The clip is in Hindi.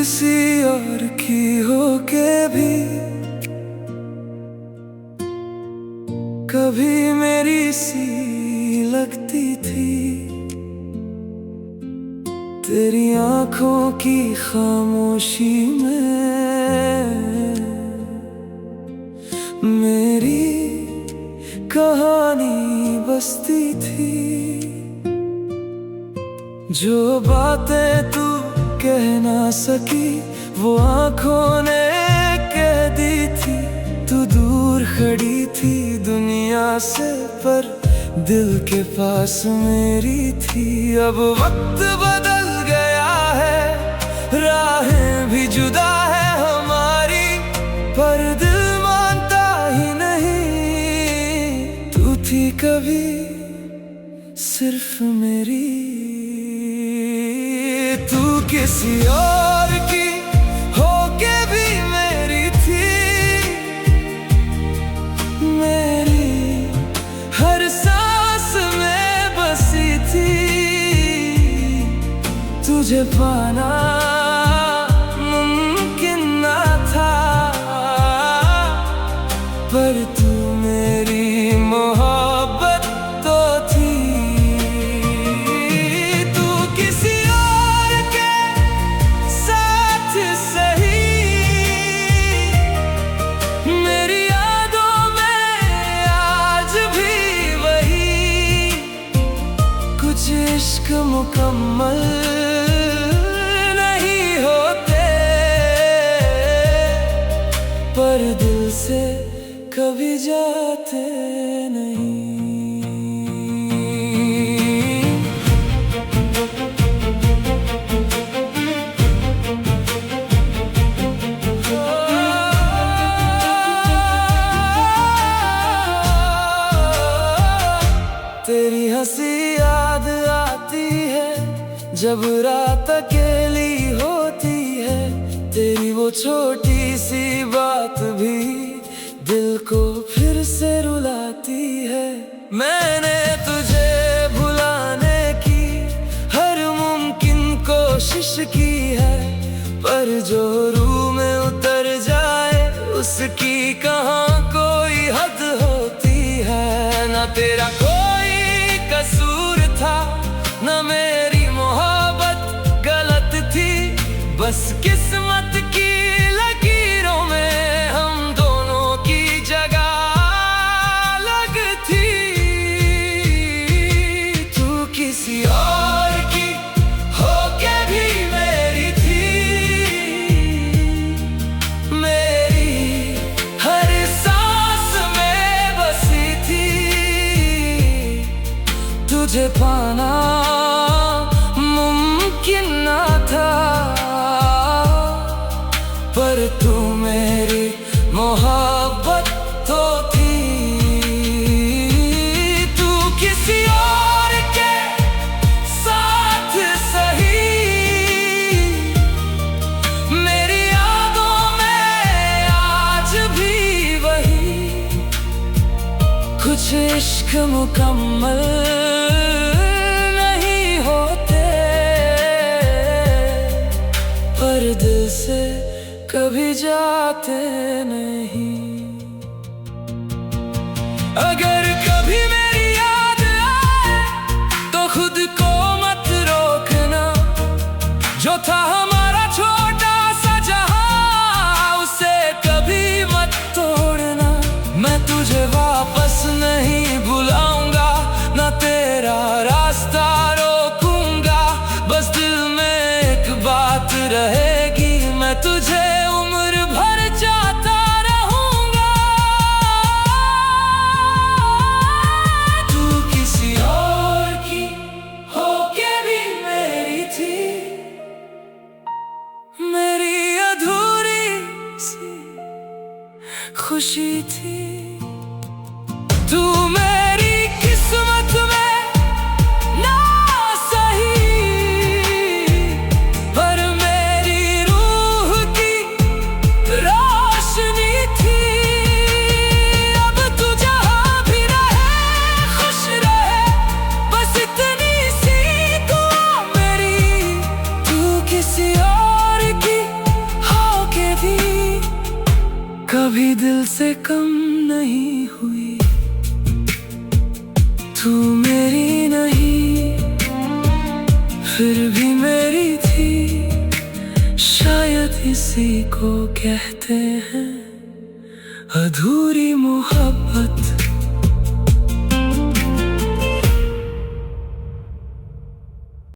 किसी और की होके भी कभी मेरी सी लगती थी। तेरी आंखों की खामोशी में मेरी कहानी बसती थी। जो बातें तू कह ना सकी वो आंखों ने कह दी थी। तू दूर खड़ी थी दुनिया से पर दिल के पास मेरी थी। अब वक्त बदल गया है, राहें भी जुदा है हमारी, पर दिल मानता ही नहीं। तू थी कभी सिर्फ मेरी, तू किसी और की होके भी मेरी थी। मेरी हर सांस में बसी थी। तुझे पाना मुमकिन ना था, पर तू मेरी मोहब्बत तो थी। तू किसी और के साथ सही मेरी यादों में आज भी वही। कुछ इश्क मुकम्मल नहीं होते, पर दिल से कभी जाते नहीं। तेरी हंसी याद आती है जब रात अकेली होती है। तेरी वो छोटी सी बात भी दिल को फिर से रुलाती है। मैंने तुझे भुलाने की हर मुमकिन कोशिश की है, पर जो रूह में उतर जाए उसकी कहाँ कोई हद होती है। ना तेरा कोई कसूर था, ना मेरी मोहब्बत गलत थी। बस किस्मत की लकीरों में हम दोनों की जगह अलग थी। तू किसी और की होके भी मेरी थी। मेरी हर सांस में बसी थी। तुझे पाना मुमकिन ना था, पर तू मेरी मोहब्बत तो थी। तू किसी और के साथ सही मेरी यादों में आज भी वही। कुछ इश्क मुकम्मल नहीं होते, पर दिल से कभी जाते नहीं। अगर कभी मेरी याद आए तो खुद को मत रोकना। जो था हमारा छोटा सा जहां उसे कभी मत तोड़ना। मैं तुझे वापस नहीं बुलाऊंगा, ना तेरा रास्ता रोकूंगा। बस दिल में एक बात रहेगी, मैं तुझे उम्र भर चाहता रहूंगा। कभी दिल से कम नहीं हुई, तू मेरी नहीं फिर भी मेरी थी। शायद इसी को कहते हैं अधूरी मोहब्बत।